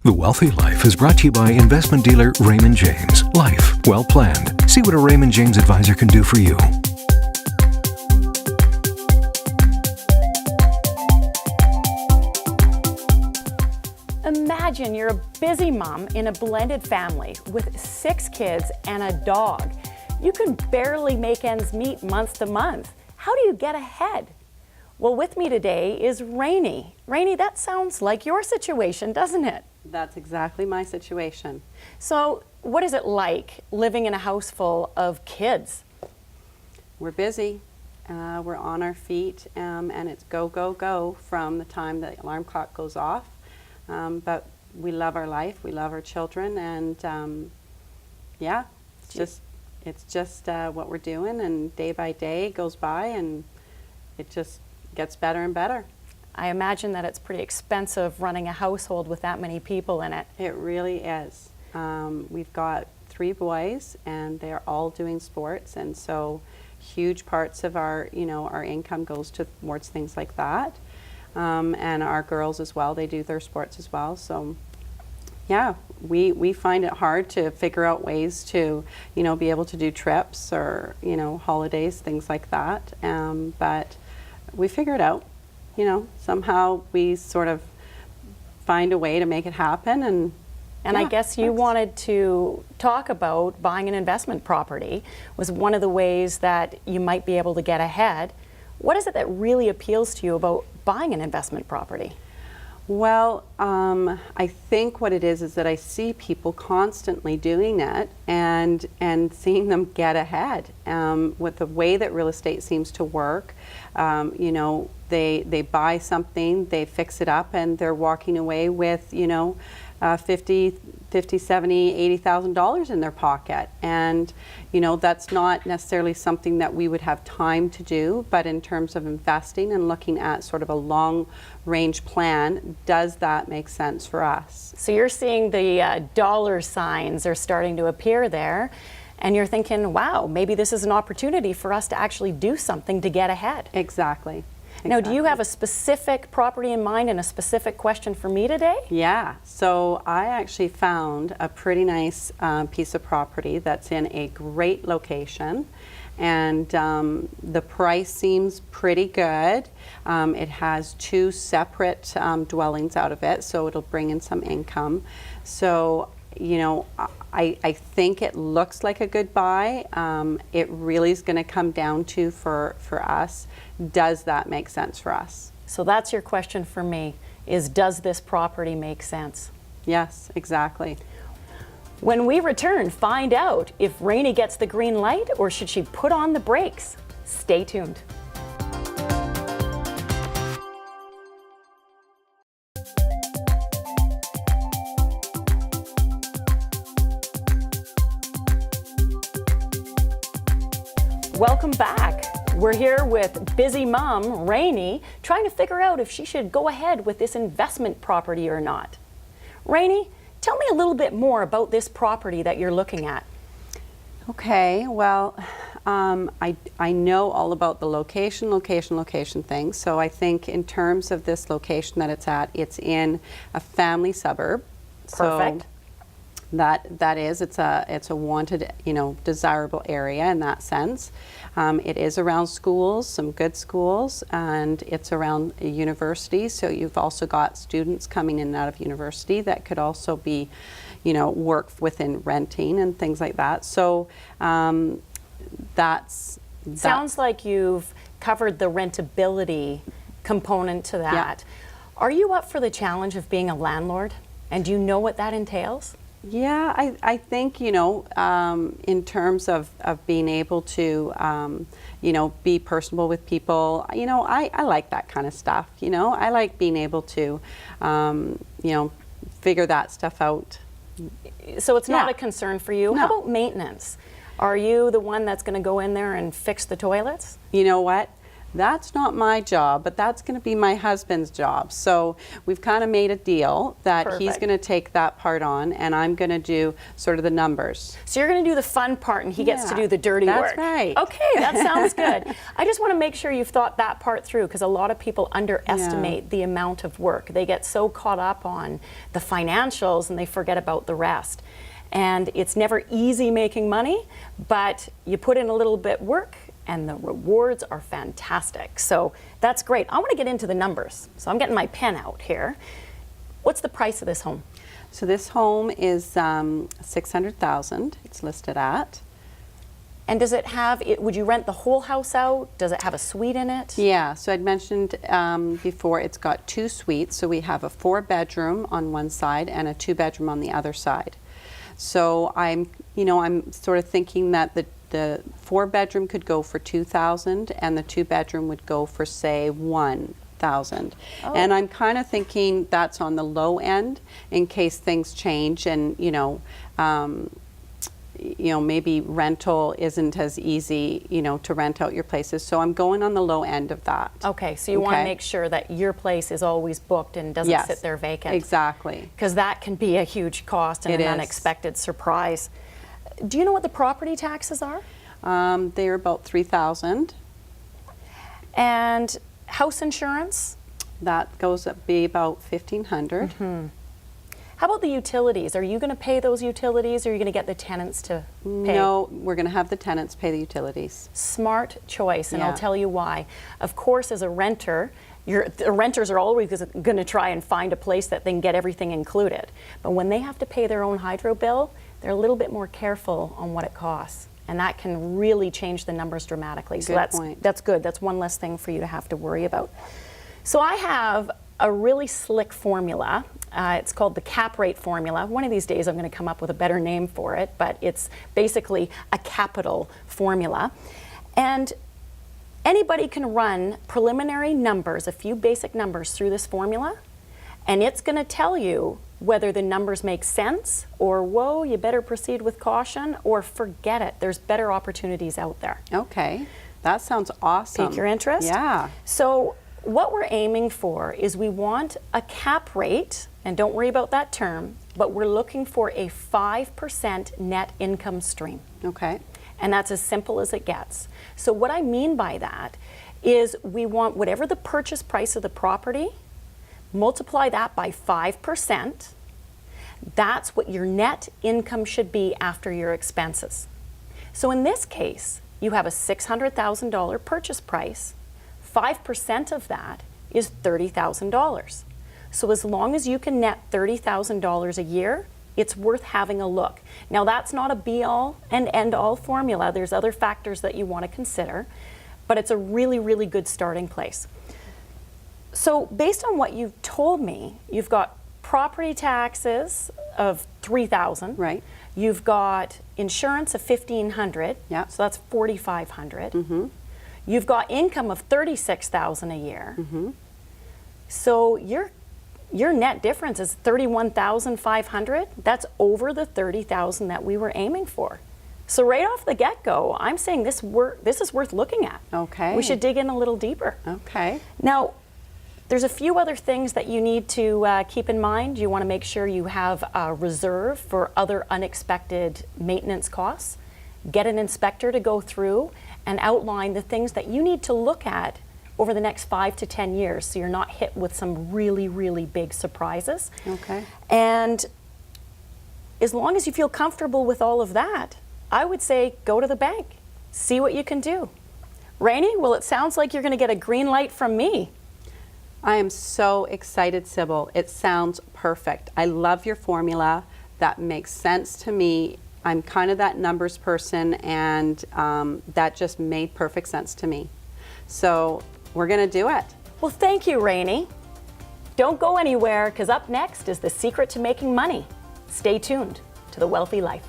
The Wealthy Life is brought to you by investment dealer Raymond James. Life well planned. See what a Raymond James advisor can do for you. Imagine you're a busy mom in a blended family with 6 kids and a dog. You can barely make ends meet month to month. How do you get ahead? Well, with me today is Rainey. Rainey, that sounds like your situation, doesn't it? That's exactly my situation. So, what is it like living in a house full of kids? We're busy. We're on our feet, and it's go, go, go from the time the alarm clock goes off. But we love our life, we love our children, and yeah, it's just what we're doing, and day by day goes by, and it just gets better and better. I imagine that it's pretty expensive running a household with that many people in it. It really is. We've got 3 boys, and they're all doing sports, and so huge parts of our income goes towards things like that. And our girls as well, they do their sports as well. So yeah, we find it hard to figure out ways to, be able to do trips or, holidays, things like that. But we figure it out, somehow we sort of find a way to make it happen. And I guess you wanted to talk about buying an investment property was one of the ways that you might be able to get ahead. What is it that really appeals to you about buying an investment property? Well, I think what it is that I see people constantly doing it and seeing them get ahead with the way that real estate seems to work. They buy something, they fix it up, and they're walking away with $50,000, $70,000, $80,000 in their pocket. And that's not necessarily something that we would have time to do, but in terms of investing and looking at sort of a long range plan, does that make sense for us? So you're seeing the dollar signs are starting to appear there, and you're thinking, wow, maybe this is an opportunity for us to actually do something to get ahead. Exactly. Now, do you have a specific property in mind and a specific question for me today? Yeah, so I actually found a pretty nice piece of property that's in a great location, and the price seems pretty good. It has 2 separate dwellings out of it, so it'll bring in some income. So, I think it looks like a good buy. It really is going to come down to, for us, does that make sense for us? So that's your question for me, is does this property make sense? Yes, exactly. When we return, find out if Rainey gets the green light or should she put on the brakes. Stay tuned. Welcome back. We're here with busy mom, Rainey, trying to figure out if she should go ahead with this investment property or not. Rainey, tell me a little bit more about this property that you're looking at. Okay, well, I know all about the location thing. So I think in terms of this location that it's at, it's in a family suburb. Perfect. So it's a wanted, desirable area in that sense. It is around schools, some good schools, and it's around a university. So you've also got students coming in and out of university that could also be, work within renting and things like that. So Sounds like you've covered the rentability component to that. Yeah. Are you up for the challenge of being a landlord? And do you know what that entails? Yeah, I think, in terms of being able to, be personable with people, I like that kind of stuff, I like being able to, figure that stuff out. So it's not a concern for you? No. How about maintenance? Are you the one that's going to go in there and fix the toilets? You know what? that's not my job, but that's going to be my husband's job. So we've kind of made a deal that he's Perfect. going to take that part on, and I'm going to do sort of the numbers. So you're going to do the fun part and he gets to Yeah, do the dirty that's work. right. Okay, that sounds good. I just want to make sure you've thought that part through, because a lot of people underestimate the amount of work. They get so caught up on the financials and they forget about the rest. And it's never easy making money, but you put in a little bit work and the rewards are fantastic. So that's great. I want to get into the numbers. So I'm getting my pen out here. What's the price of this home? So this home is $600,000. It's listed at. And does it have, would you rent the whole house out? Does it have a suite in it? Yeah, so I'd mentioned before it's got 2 suites. So we have a 4-bedroom on one side and a 2-bedroom on the other side. So I'm sort of thinking that the 4-bedroom could go for $2,000 and the 2-bedroom would go for, say, $1,000. Oh. And I'm kind of thinking that's on the low end in case things change and maybe rental isn't as easy, to rent out your places. So I'm going on the low end of that. Okay, so you want to make sure that your place is always booked and doesn't sit there vacant. Exactly. Because that can be a huge cost and It an is. unexpected surprise. Do you know what the property taxes are? They're about $3,000. And house insurance? That goes up be about $1,500. How about the utilities? Are you going to pay those utilities or are you going to get the tenants to pay? No, we're going to have the tenants pay the utilities. Smart choice, and Yeah. I'll tell you why. Of course, as a renter, the renters are always going to try and find a place that they can get everything included. But when they have to pay their own hydro bill, they're a little bit more careful on what it costs. And that can really change the numbers dramatically. So Good point. that's good. That's one less thing for you to have to worry about. So I have a really slick formula. It's called the cap rate formula. One of these days I'm going to come up with a better name for it, but it's basically a capital formula. And anybody can run preliminary numbers, a few basic numbers through this formula, and it's going to tell you whether the numbers make sense or, whoa, you better proceed with caution, or forget it. There's better opportunities out there. Okay, that sounds awesome. Pique your interest? Yeah. So what we're aiming for is we want a cap rate, and don't worry about that term, but we're looking for a 5% net income stream. Okay. And that's as simple as it gets. So what I mean by that is we want whatever the purchase price of the property, multiply that by 5%. That's what your net income should be after your expenses. So in this case, you have a $600,000 purchase price. 5% of that is $30,000. So as long as you can net $30,000 a year, it's worth having a look. Now that's not a be-all and end-all formula. There's other factors that you want to consider, but it's a really, really good starting place. So based on what you've told me, you've got property taxes of $3,000. Right. You've got insurance of $1,500. Yeah. So that's $4,500. Mm-hmm. You've got income of $36,000 a year. Mm-hmm. So your net difference is $31,500. That's over the $30,000 that we were aiming for. So right off the get-go, I'm saying this is worth looking at. Okay. We should dig in a little deeper. Okay. Now, there's a few other things that you need to keep in mind. You want to make sure you have a reserve for other unexpected maintenance costs. Get an inspector to go through and outline the things that you need to look at over the next 5 to 10 years so you're not hit with some really, really big surprises. Okay. And as long as you feel comfortable with all of that, I would say go to the bank, see what you can do. Rainey, well, it sounds like you're going to get a green light from me. I am so excited, Sybil. It sounds perfect. I love your formula. That makes sense to me. I'm kind of that numbers person, and that just made perfect sense to me. So we're going to do it. Well, thank you, Rainey. Don't go anywhere, because up next is the secret to making money. Stay tuned to The Wealthy Life.